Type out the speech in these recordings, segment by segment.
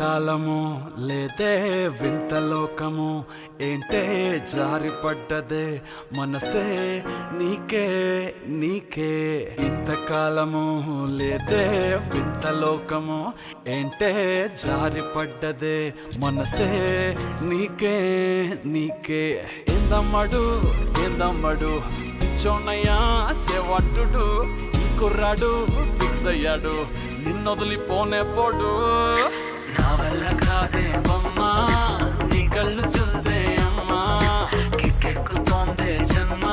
ఇంతకాలము లేదే వింత లోకము ఏంటే జారిపడ్డదే మనసే నీకే నీకే. ఇంతకాలము లేదే వింత లోకము ఏంటే జారిపడ్డదే మనసే నీకే నీకే. ఏందమ్మడు ఏందమ్మడు పిచ్చోన్నయ్యా సేవట్టుడు ఈ కుర్రాడు ఫిక్స్ అయ్యాడు నిన్నొదిలిపోనే పోడు. నా వల్ల కాదేమమ్మా నీ కళ్ళు చూస్తే అమ్మా కిక్కెక్కుతోందే జన్మ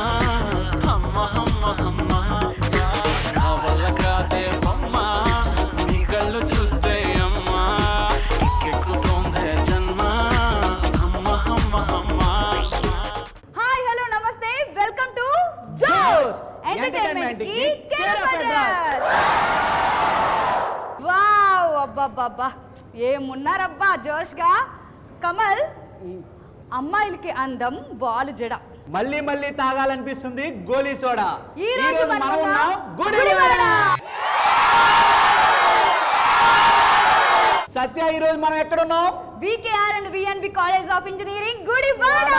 అమ్మ అమ్మ అమ్మ. నా వల్ల కాదేమమ్మా నీ కళ్ళు చూస్తే అమ్మా కిక్కెక్కుతోందే జన్మ అమ్మ అమ్మ అమ్మ. హాయ్ హలో నమస్తే వెల్కమ్ టు జోష్ ఎంటర్టైన్మెంట్ కి కేర్ ఆఫ్ అడ్రస్. వావ్ అబ్బబ్బబ్బా ఏమున్నారబ్బా జోష్గా. కమల్, అమ్మాయిలకి అందం బాలు జడ, మళ్ళీ మళ్ళీ తాగాలనిపిస్తుంది గోలీ సోడా. ఈ రోజు మనం ఉన్నాం గుడివాడ. సత్య, ఈ రోజు మనం ఎక్కడ ఉన్నాం? VKR and VNB college of engineering Gudivada.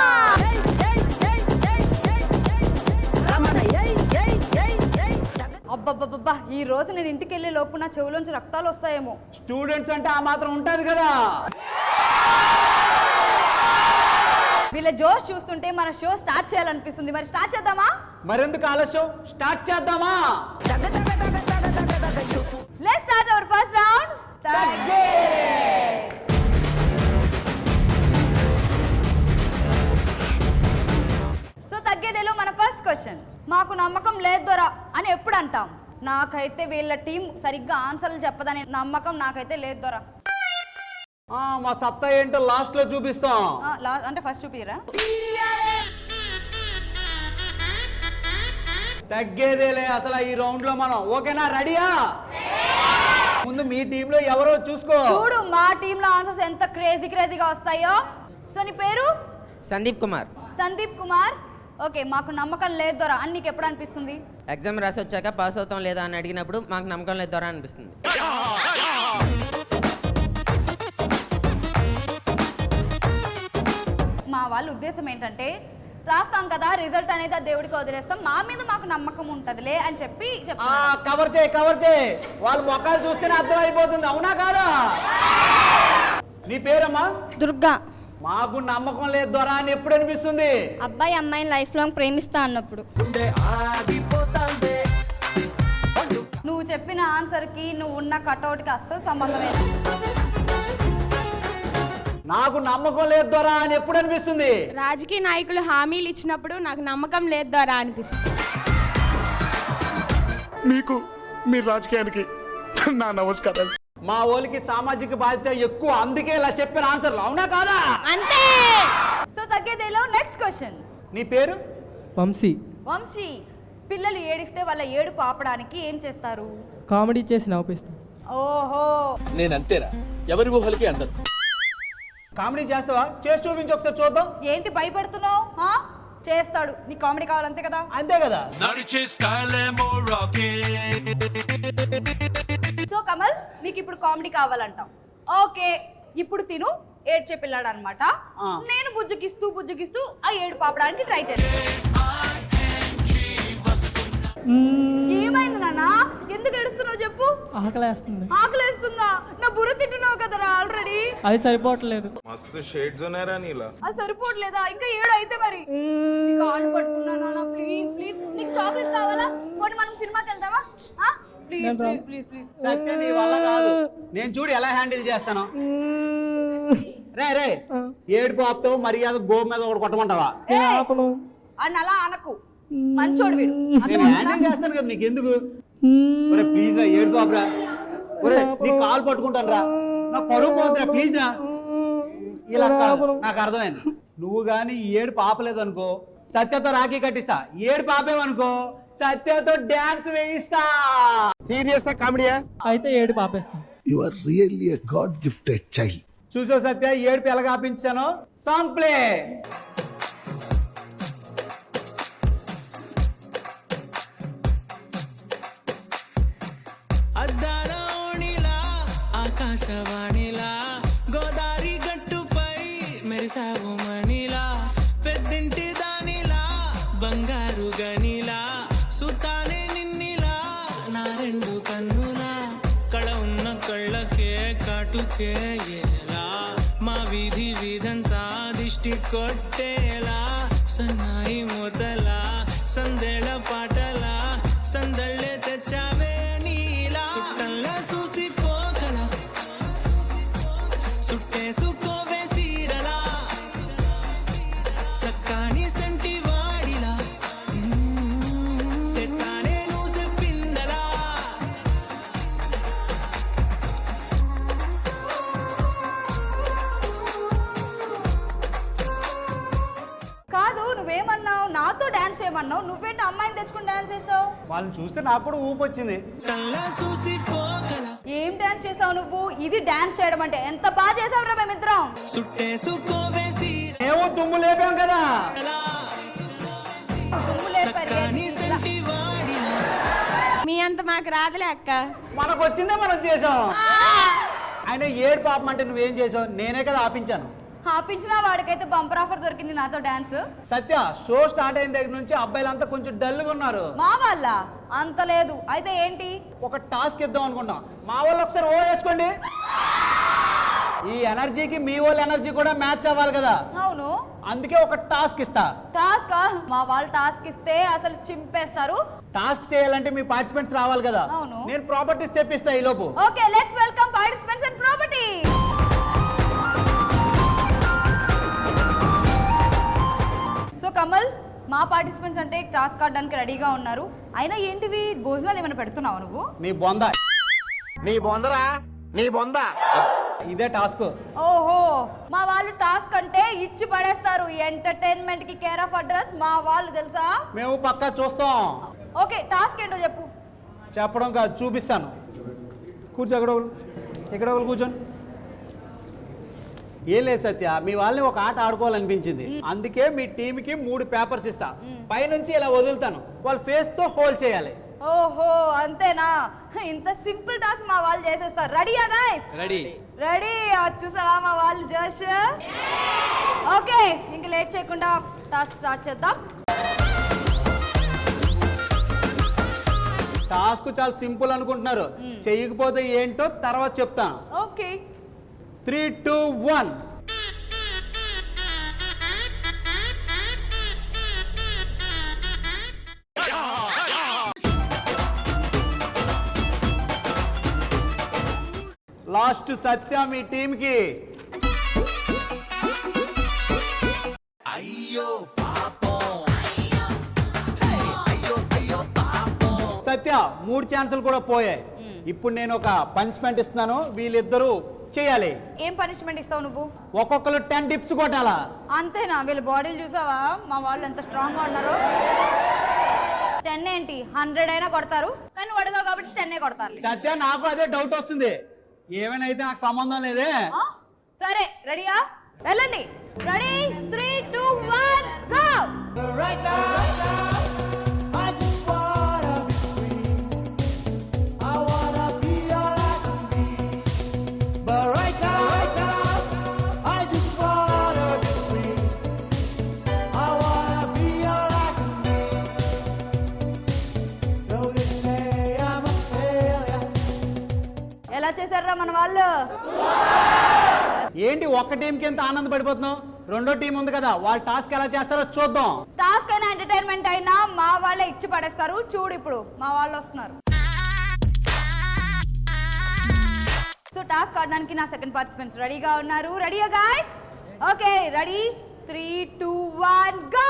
అబ్బబ్బబ్బా ఈ రోజు నేను ఇంటికి వెళ్ళే లోపు నా చెవులోంచి రక్తాలు వస్తాయేమో. స్టూడెంట్స్ అంటే ఆ మాత్రం ఉంటది కదా. వీళ్ళ జోష్ చూస్తుంటే మన షో స్టార్ట్ చేయాలనిపిస్తుంది. మరి స్టార్ట్ చేద్దామా? మరెందుకు ఆలస్యం, స్టార్ట్ చేద్దామా? Let's start our first round. So తగ్గేదేలో మన ఫస్ట్ క్వశ్చన్. మాకు నమ్మకం లేదు దొరా అని ఎప్పుడు అంటాం? నాకైతే వీళ్ళ టీం సరిగ్గా ఆన్సర్లు చెప్పదని నమ్మకం నాకైతే లేదు దొరా. మా సత్తా ఏంటో లాస్ట్ లో చూపిస్తాం. అంటే ఫస్ట్ చూపిరా. తగ్గేదేలే అసలు ఈ రౌండ్ లో మనం. ఓకేనా, రెడీయా? ముందు మీ టీమ్ లో ఎవరో చూసుకో. చూడు మా టీమ్ లో ఆన్సర్స్ ఎంత క్రేజీగా వస్తాయో. సో నీ పేరు? సందీప్ కుమార్. సందీప్ కుమార్. ఓకే, మాకు నమ్మకం లేదు దొరా అని నీకు ఎప్పుడు అనిపిస్తుంది? ఎగ్జామ్ రాసి వచ్చాక పాస్ అవుతాం లేదా అని అడిగినప్పుడు మాకు నమ్మకం లేదు దొరా అనిపిస్తుంది. మా వాళ్ళ ఉద్దేశం ఏంటంటే రాస్తాం కదా రిజల్ట్ అనేది దేవుడికి వదిలేస్తాం, మా మీద మాకు నమ్మకం ఉంటదిలే అని చెప్పి కవర్ చేయి. వాళ్ళ మొక్కలు చూస్తేనే అర్థం అయిపోతుంది. అవునా కాదా? నీ పేరమ్మా? దుర్గా. మాకు నమ్మకం లేదు దొరా అని ఎప్పుడు అనిపిస్తుంది? అబ్బాయి అమ్మాయిని లైఫ్ లాంగ్ ప్రేమిస్తా అన్నప్పుడు. నువ్వు చెప్పిన ఆన్సర్ కి నువ్వు ఉన్న కట్అవుట్ కి అస్సలు సంబంధం లేదు. నాకు నమ్మకం లేదు దొరా అని ఎప్పుడు అనిపిస్తుంది? రాజకీయ నాయకులు హామీలు ఇచ్చినప్పుడు నాకు నమ్మకం లేదు ద్వారా అనిపిస్తుంది. మీకు మీ రాజకీయానికి నా నమస్కారం. మా ఊరికి సామాజిక బాధ్యత ఎక్కువ, అందుకే ఇలా చెప్పిన ఆన్సర్లు. అవునా కాదా? అంతే. సో తగ్గేదేలో నెక్స్ట్ క్వశ్చన్. నీ పేరు? వంశీ. వంశీ, పిల్లలు ఏడిస్తే వాళ్ళ ఏడుపు ఆపడానికి ఏం చేస్తారు? కామెడీ చేసి నవ్విస్తాం. ఓహో, నేనంతేరా, ఎవరి ఊహలకి అందరు. కామెడీ చేస్తావా? చేసి చూపించి ఒకసారి చూద్దాం. ఏంటి భయపడుతున్నావు? చేస్తాడు. నీ కామెడీ కావాలంతే కదా? అంతే కదా. సో కమల్, నీకు ఇప్పుడు కామెడీ కావాలంటాం. ఓకే, ఇప్పుడు తిను ఏడ్చే పిల్లాడు అనమాట. నేను బుజ్జగిస్తూ ఆ ఏడు పాపడానికి ట్రై చేస్తాను. ఏమైంది నాన్న? ఎందుకు ఏడుస్తున్నావు చెప్పు. ఆకలేస్తుంది. ఆకలేస్తుందా? నా బుర్ర తింటున్నావు కదరా ఆల్రెడీ. అది సరిపోవట్లేదు. మస్తు షేడ్స్ ఉన్నారా నీలా? అది సరిపోవట్లేదా? ఇంకా ఏడు అయితే మరి. కాళ్ళు పట్టుకున్నా ప్లీజ్. నీకు చాక్లెట్ కావాలా? పోనీ మనం సినిమాకి వెళ్దామా? ప్లీజ్. సత్య, నీ వల్ల కాదు. నేను చూడు ఎలా హ్యాండిల్ చేస్తాను. రే ఏడుపు ఆపుతావు, మర్యాద గోపు మీద ఒకటి కొట్టమంటావా? అని అలా అనకు, మంచోడు వీడు. నేను హ్యాండిల్ చేస్తాను కదా, నీకు ఎందుకు? ప్లీజ్ రా, ఏడుపు ఆపురా. నీ కాలు పట్టుకుంటాను రా, నా పరువు పోతుందిరా, ప్లీజ్ రా. ఇలా నాకు అర్థమైంది. నువ్వు గాని ఏడుపు ఆపలేదు అనుకో, సత్యతో రాఖీ కట్టిస్తా. ఏడుపు ఆపేవనుకో, సత్యతో డాన్స్ వేయిస్తా. సీరియస్ కామెడీయా? అయితే ఏడు పాపేస్తాం. You are really a God-gifted child. చూసో సత్య, ఏడుపు ఎలాగ ఆపించాను. Song play. ఆకాశవాణిలా మెరిసావు మణిలా పెద్దింటి దానిలా బంగారు గనిలా సుతానే నిన్నిలా నా రెండు కన్నులా కళ ఉన్న కళ్ళకే కాటుకే ఏలా మా వీధి వీధంతా దిష్టి కొట్టేలా సన్నాయి మూతలా సందేళ పాటలా సందళ్ళే తెచ్చావే నీలా సుట్టంలా చూసిపోగల సుట్టేసుకోవే సీరలా సక్కాని సంటి వాడిలా సెత్తానే నువ్వు చెప్పిందలా కాదు నువ్వేమన్నావు నాతో డాన్స్ చేయమన్నావు, నువ్వేంటి అమ్మాయిని తెచ్చుకుని డాన్స్ చేసావు? వాళ్ళని చూస్తే నాకు కూడా ఊపు వచ్చింది. తల్లా చూసిపోగల ఏం డాన్స్ చేసావు నువ్వు? ఇది డాన్స్ చేయడం అంటే ఎంత బాగా చేసావురా మేమిద్దరం. సుట్టేసుకోవే సీరలా ఏమో దుమ్ము లేపాం కదా. దుమ్ము లేపారు. సక్కాని సంటి వాడిలా మీ అంత మాకు రాదులే అక్క. మనకు వచ్చిందే మనం చేసాం. ఆయన ఏడు పాపం అంటే నువ్వేం చేసావు? నేనే కదా ఆపించాను. ఆపించిన వాడికైతే బంపర్ ఆఫర్ దొరికింది నాతో డాన్స్. సత్య, షో స్టార్ట్ అయిన దగ్గర నుంచి అబ్బాయిలంతా కొంచెం డల్గా ఉన్నారు. మా వాళ్ళ అంత లేదు. అయితే ఏంటి? ఒక టాస్క్ ఇద్దాం అనుకుంటాం. మా వాళ్ళు ఒకసారి ఓ వేసుకోండి. ఈ ఎనర్జీకి మీ వాళ్ళ ఎనర్జీ కూడా మ్యాచ్ అవ్వాలి కదా. అవును, అందుకే ఒక టాస్క్ ఇస్తా. టాస్క్ మా వాళ్ళు టాస్క్ ఇస్తే అసలు చింపేస్తారు. టాస్క్ చేయాలంటే మీ పార్టిసిపెంట్స్ రావాలి కదా. అవును. నేను ప్రాపర్టీస్ తెప్పిస్తా ఈ లోపు. Okay, let's welcome participants and property. So Kamal, మా పార్టిసిపెంట్స్ అంటే టాస్క్ ఆడడానికి రెడీగా ఉన్నారు. అయినా ఏంటివి భోజనాలు ఏమైనా పెడుతున్నావు నువ్వు? నీ బొంద. నీ బొందరా నీ బొంద. ఇదే టాస్క్. ఓహో, మా వాళ్ళు టాస్క్ అంటే ఇచ్చి పడేస్తారు. ఎంటర్టైన్మెంట్ కి కేర్ ఆఫ్ అడ్రస్ మా వాళ్ళు తెలుసా. మేము పక్కా చూస్తాం. ఓకే, టాస్క్ ఏంటో చెప్పు. చెప్పడం కాదు, చూపిస్తాను. కూర్చో, ఎక్కడ కూర్చోండి. ఏం లేదు సత్య, మీ వాళ్ళని ఒక ఆట ఆడుకోవాలనిపించింది. అందుకే మీ టీంకి 3 పేపర్స్ ఇస్తా. పైనుంచి ఇలా వదులుతాను, వాళ్ళ ఫేస్ తో హోల్డ్ చేయాలి. ఓహో, అంతేనా? ఇంత సింపుల్ టాస్క్ మా వాళ్ళు చేసేస్తారు. రెడీయా గైస్? రెడీ. రెడీ. చూసావా మా వాళ్ళు జోష్. ఓకే, ఇంక లేట్ చేయకుండా టాస్క్ స్టార్ట్ చేద్దాం. టాస్క్ చాలా సింపుల్ అనుకుంటున్నారు. చెయ్యకపోతే ఏంటో తర్వాత చెప్తాను. ఓకే, 3, 2, 1. లాస్ట్ సత్య మీ టీంకి. సత్య 3 ఛాన్సులు కూడా పోయాయి. ఇప్పుడు నేను ఒక పనిష్మెంట్ ఇస్తున్నాను, వీళ్ళిద్దరూ చేయాలి. ఏం పనిష్మెంట్ ఇస్తావు నువ్వు? ఒక్కొక్కరు 10 టిప్స్ కొట్టాలా. అంతేనా? వీళ్ళ బాడీలు చూసావా మా వాళ్ళు ఎంత స్ట్రాంగ్ గా ఉన్నారు. 10 ఏంటి 100 అయినా కొడతారు, కానీ అడగావు కాబట్టి 10 కొడతారు. సత్య, నాకు అదే డౌట్ వస్తుంది. ఏమైనా అయితే నాకు సంబంధం లేదే. సరే, రెడీయా? వెళ్ళండి. Ready, 3, 2, 1 go. ఎలా చేశారా మన వాళ్ళు? ఏంటి ఒక్క టీంకి ఎంత ఆనందపడిపోతున్నావు? రెండో టీం ఉంది కదా, వాళ్ళ టాస్క్ ఎలా చేస్తారో చూద్దాం. టాస్క్ అయినా ఎంటర్టైన్మెంట్ అయినా మా వాళ్ళే ఇచ్చి పడేస్తారు. చూడు, ఇప్పుడు మా వాళ్ళు వస్తున్నారు. సో టాస్క్ ఆడడానికి నా సెకండ్ పార్టిసిపెంట్స్ రెడీగా ఉన్నారు. రెడీయా guys? Okay, ready, 3, 2, 1 go.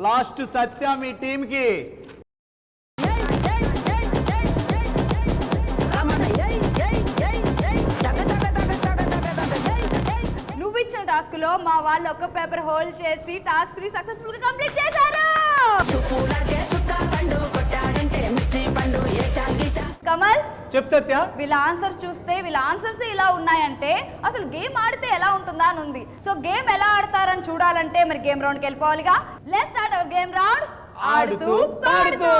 Last Satya మీ టీంకి. నువ్వు ఇచ్చిన టాస్క్ లో మా వాళ్ళు ఒక పేపర్ హోల్డ్ చేసి టాస్క్ 3 సక్సెస్ఫుల్ గా కంప్లీట్ చేశారు. కమల్, చెప్పు సత్య. వీళ్ళ ఆన్సర్స్ చూస్తే వీళ్ళ ఆన్సర్స్ ఇలా ఉన్నాయంటే అసలు గేమ్ ఆడితే ఎలా ఉంటుందా అని ఉంది. సో గేమ్ ఎలా ఆడతారని చూడాలంటే మరి గేమ్ రౌండ్కి వెళ్ళిపోవాలిగా. Let's start our game round. ఆడుతూ పాడుతూ.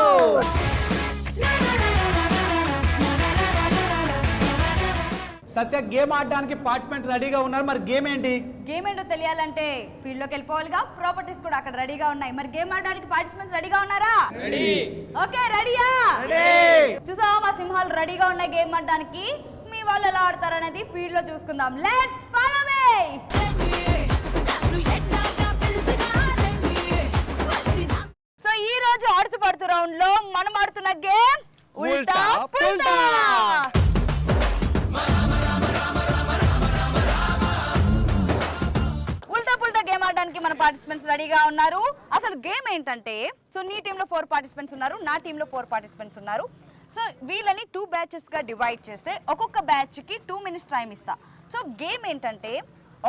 సత్య గేమ్ ఆడడానికి పార్టిసిపెంట్ రెడీగా ఉన్నారు, మరి గేమ్ ఏంటి? గేమ్ ఏంటో తెలియాలంటే ఫీల్డ్ లోకి వెళ్ళిపోవాలిగా. ప్రాపర్టీస్ కూడా అక్కడ రెడీగా ఉన్నాయి. మరి గేమ్ ఆడడానికి పార్టిసిపెంట్స్ రెడీగా ఉన్నారా? ఓకే, రెడీయా? చూసావా మా సింహాలు రెడీగా ఉన్నాయి గేమ్ ఆడడానికి. మీ వాళ్ళు ఎలా ఆడతారనేది ఫీల్డ్ లో చూసుకుందాం. Let's follow me. సో ఈ రోజు ఆడుతూ పాడుతూ రౌండ్ లో మనం ఆడుతున్న గేమ్ ఉల్టా పుల్టా. ఆడడానికి మన పార్టిసిపెంట్స్ రెడీగా ఉన్నారు. అసలు గేమ్ ఏంటంటే, సో నీ టీంలో 4 పార్టిసిపెంట్స్ ఉన్నారు, నా టీంలో 4 పార్టిసిపెంట్స్ ఉన్నారు. సో వీళ్ళని 2 బ్యాచెస్ గా డివైడ్ చేస్తే ఒక్కొక్క బ్యాచ్ కి 2 minutes టైం ఇస్తా. సో గేమ్ ఏంటంటే,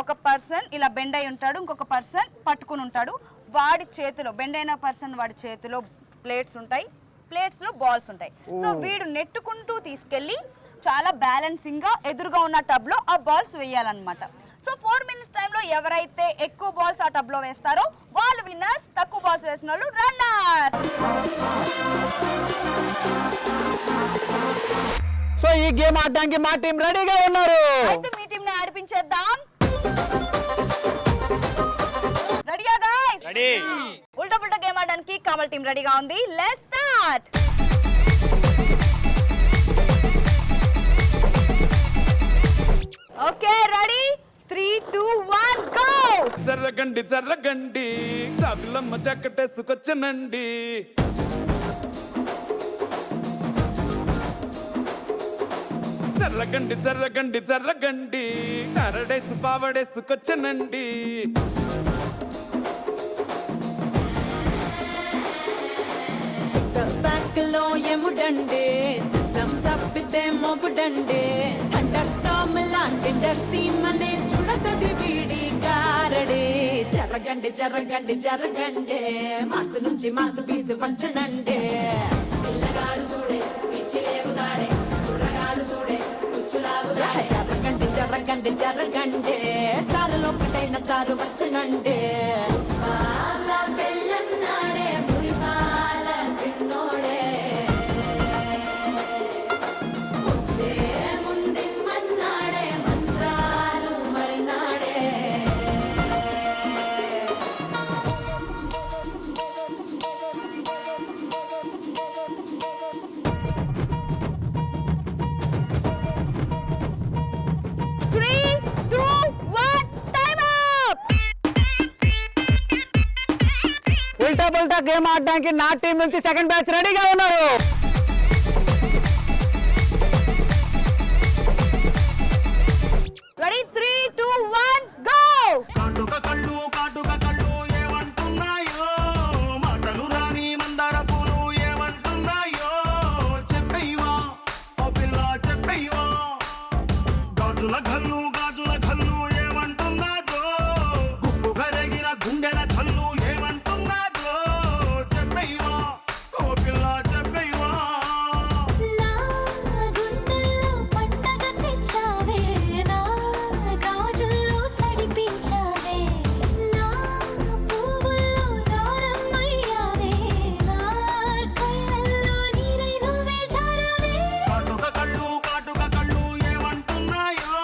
ఒక పర్సన్ ఇలా బెండ్ అయి ఉంటాడు, ఇంకొక పర్సన్ పట్టుకుని ఉంటాడు. వాడి చేతిలో బెండ్ అయిన పర్సన్ వాడి చేతిలో ప్లేట్స్ ఉంటాయి, ప్లేట్స్ లో బాల్స్ ఉంటాయి. సో వీడు నెట్టుకుంటూ తీసుకెళ్లి చాలా బ్యాలెన్సింగ్ గా ఎదురుగా ఉన్న టబ్ లో ఆ బాల్స్ వేయాలన్నమాట. సో 4 minutes టైంలో ఎవరైతే ఎక్కువ బాల్స్ ఆ టబ్ లో వేస్తారో వాళ్ళు విన్నర్స్, తక్కువ బాల్స్ వేసిన వాళ్ళు రన్నర్స్. సో ఈ గేమ్ ఆడడానికి మా టీం రెడీగా ఉన్నారు. అయితే మీ టీం ని ఆడిపించేద్దాం. రెడీయా గైస్? రెడీ. ఉల్టా పుల్టా గేమ్ ఆడడానికి కమల్ టీం రెడీగా ఉంది. Let's start. Okay, ready? 3, 2, 1 go. జర్రగండి జర్రగండి చాకులమ్మ చక్కటేసుకొచ్చనండి. జర్రగండి జర్రగండి జర్రగండి కరడేసు పావడేసుకొచ్చనండి. బ్యాక్లో ఎముడండే సిస్టమ్ తప్పితే మొగుడండే థండర్ స్టార్మ్ లాంటి సీమనే చూడతది వీడి కారడే జరగండి జరగండి జరగండే మాసు నుంచి మాసు పీసు వచ్చనండే పిల్లగాడు చూడే పిచ్చి లేగుతాడే కుర్రగాడు చూడే కుచ్చులాగుతాడే జరగండి జరగండి జరగండే స్టారులో ఒకటైన స్టారు వచ్చనండే పెళ్ళన్నాడే పురిపాల సిన్నోడే ముందే ముందిమ్మన్నాడే మంత్రాలు మరినాడే ఉల్టా పుల్టా గేమ్ ఆడడానికి నా టీం నుంచి సెకండ్ బ్యాచ్ రెడీగా ఉన్నారు. రెడీ? 3, 2, 1 గో. కాటుక కళ్ళు కాటుక కళ్ళు ఏమంటున్నాయో మాటలు రాని మందార పూలు ఏమంటున్నాయో చెప్పయ్యవా ఓ పిల్ల చెప్పయ్యవా గాజుల కళ్ళు గాజుల కళ్ళు ఏమంటున్నాదో గుప్పు కరిగిన గుండెల కళ్ళు ఏమంటున్నాదో చెప్పయ్యవా ఓ పిల్ల చెప్పయ్యవా నా గుండెల్లో పండగ తెచ్చావే నా గాజుల్లో సడిపించావే నా పువ్వుల్లో దారమయ్యావే నా కళ్ళల్లో నీరై నువ్వే జారావే కాటుక కళ్ళు ఏమంటున్నాయో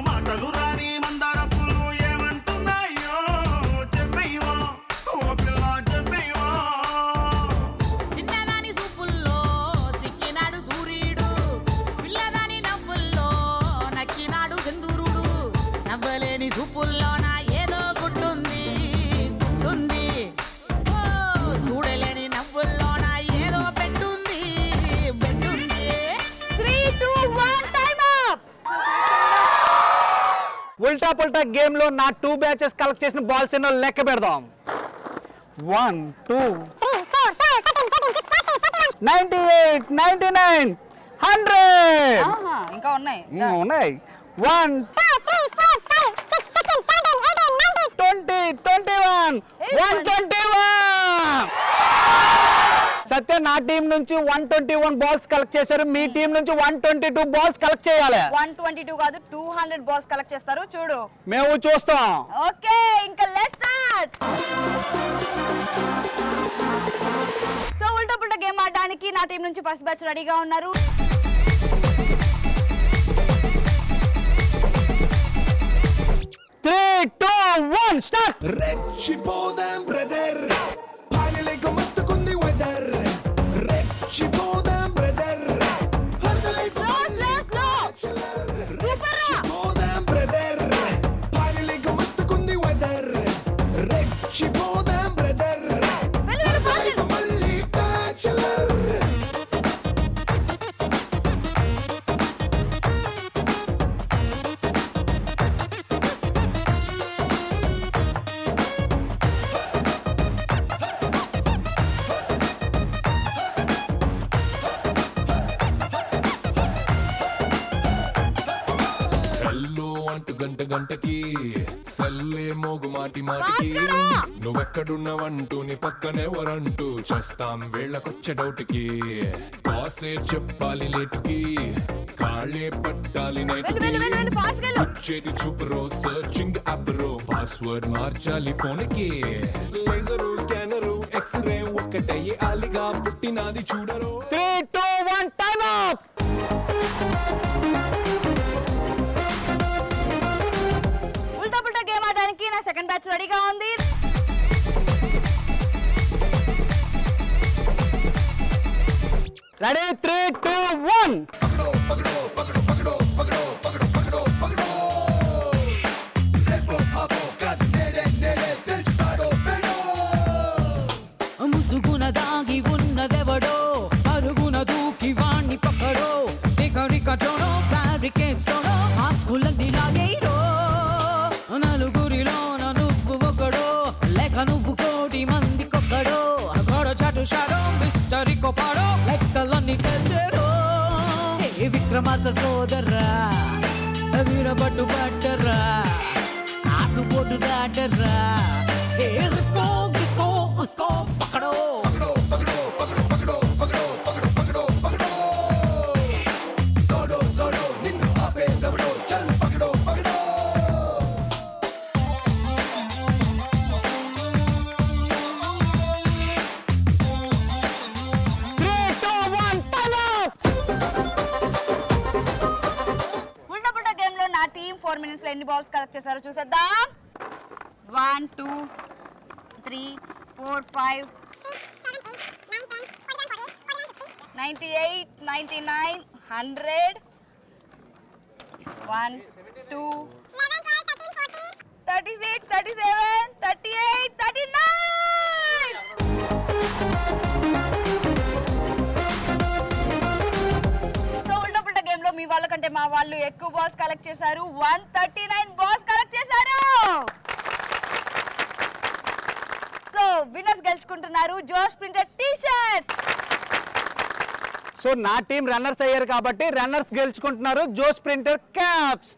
మాటలు రాని మందార పూలు ఏమంటున్నాయో చెప్పయ్యవా ఓ పిల్ల చెప్పయ్యవా చిన్నదాని సూపుల్లో సిక్కినాడు సూర్యుడు పిల్లదాని నవ్వుల్లో నక్కినాడు చంద్రుడు నవ్వలేని సూపుల్లో నా ఏదో గుడ్డుంది గుడ్డుంది ఓ చూడలేని నవ్వుల్లో నా ఏదో పెట్టుంది పెట్టుంది 3, 2, 1 టైం అప్. ఉల్టా పుల్టా గేమ్ లో నా 2 బ్యాచెస్ కలెక్ట్ చేసిన బాల్స్ ఎన్నో లెక్క పెడదాం. 1, 2, 3, 4, 5, 6, 7, 8, 99, 99, 100. ఆహా, ఇంకా ఉన్నాయి. ఉన్నాయి. 1, 2, 3, 4, 5, 6, 7, 8, 9, 20, 21, 121. సత్య నా టీం నుంచి 121 బాల్స్ కలెక్ట్ చేశారు. మీ టీం నుంచి 122 బాల్స్ కలెక్ట్ చేయాలి. 122 కాదు 200 బాల్స్ కలెక్ట్ చేస్తారు. చూడు. మేము చూస్తాం. ఓకే, ఇంకా లెట్స్ స్టార్ట్. ఆడడానికి నా టీం నుంచి ఫస్ట్ బ్యాచ్ రెడీగా ఉన్నారు. రెచ్చిపోదాం బ్రదర్ పాలలేక మస్తుకుంది వెదర్ రెచ్చిపోదాం బ్రదర్ రెచ్చిపోదాం బ్రదర్ పాలలేక మస్తుకుంది వెదర్ రెచ్చిపోదాం బ్రదర్ మళ్ళీ బ్యాచులర్ గంట గంటకి సల్లే మోగు మాటి మాటికి నువ్వెక్కడున్నావంటూ నీ పక్కనెవరంటూ చేస్తాం వేళ్ళకొచ్చే డౌట్కి కాసే చెప్పాలి లేటుకి కాళ్ళే పట్టాలి నైట్కి వచ్చేటి చూపరో సర్చింగ్ యాప్రో పాస్వర్డ్ మార్చాలి ఫోన్కి లేజరు స్కానరు ఎక్స్రే ఒక్కటయ్యే అలిగా పుట్టినది చూడరు 3, 2, 1 టైమ్ అప్. నా సెకండ్ బ్యాచ్ రెడీగా ఉంది. రెడీ 3, 2, 1 ముసుగున దాగి ఉన్నదెవడో అరుగున దూకి వాణ్ణి పక్కడో రికటోనో బ్యారికేడ్స్తోనో మాస్కులన్నీ లాగేయడో నలుగురిలోన నువ్వు ఒకడో లేక నువ్వు కోటి మందికొక్కడో గొడవ చాటు షాడో మిస్టరీ కొపాడో లెక్కలన్నీ తెచ్చాడో ఏ విక్రమార్క సోదర్రా వీరబట్టు పట్టర్రా ఆటుపోటు దాటర్రా ఏ రిస్కో గిస్కో ఉస్కో పక్కడో నా టీం 4 minutes లో ఎన్ని బాల్స్ కలెక్ట్ చేశారో చూసేద్దాం. 1, 2, 3, 4, 5, 98, 99, 100, 1, 2, 36, 37, 38, 39. మీ వాళ్ళకంటే మా వాళ్ళు ఎక్కువ బాల్స్ కలెక్ట్ చేశారు. 139 బాల్స్ కలెక్ట్ చేశారు. సో విన్నర్స్ గెలుచుకుంటున్నారు జోష్ ప్రింటెడ్ టీ షర్ట్స్. సో నా టీం రన్నర్స్ అయ్యారు కాబట్టి రన్నర్స్ గెలుచుకుంటున్నారు జోష్ ప్రింటర్ క్యాప్స్.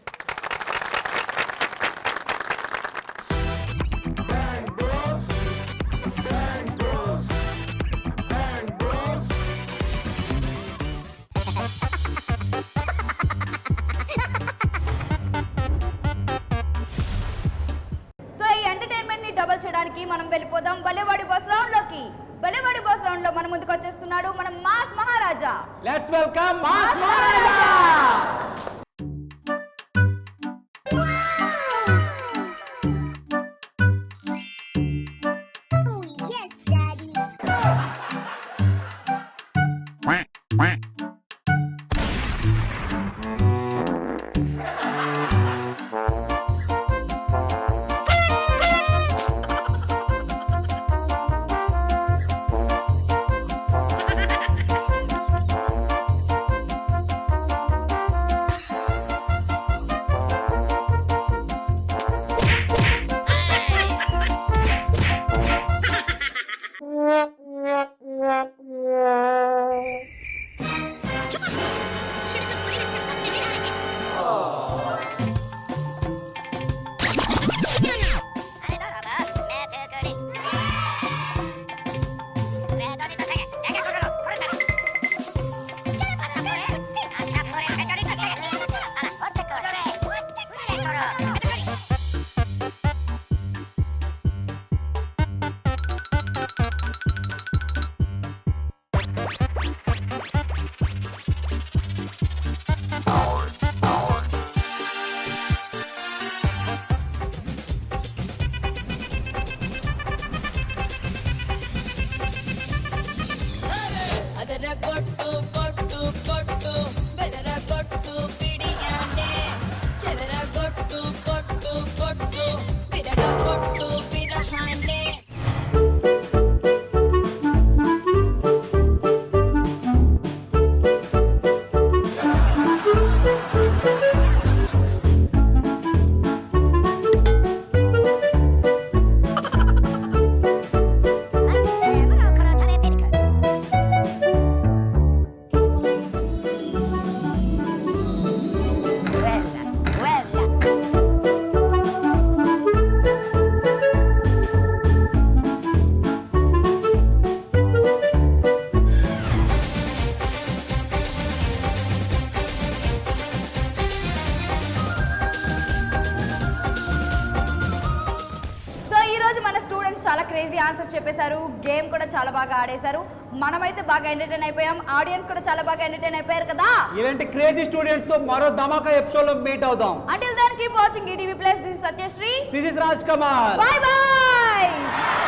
డబల్ చేయడానికి మనం వెళ్ళిపోదాం బలేవాడి బాస్ రౌండ్ లోకి. బలేవాడి బాస్ రౌండ్ లో మన ముందుకు వచ్చేస్తున్నాడు మన mass Maharaja. Let's welcome mass Maharaja. అదరగొట్టు కొట్టు కొట్టు బెదరగొట్టు పిడియానే చెదరగొట్టు కొట్టు కొట్టు విరగొట్టు విరహానే. సో ఈ రోజు మన స్టూడెంట్స్ చాలా క్రేజీ ఆన్సర్స్ చెప్పేశారు, గేమ్ కూడా చాలా బాగా ఆడేశారు. మనమైతే బాగా ఎంటర్టైన్ అయిపోయాం, ఆడియన్స్ కూడా చాలా బాగా ఎంటర్టైన్ అయిపోయారు కదా. ఇలాంటి క్రేజీ స్టూడెంట్స్ తో మరో ధమాకా ఎపిసోడ్ లో మీట్ అవుదాం. Until then, keep watching ETV Plus. This is Satyashree. This is Raj Kumar. Bye bye.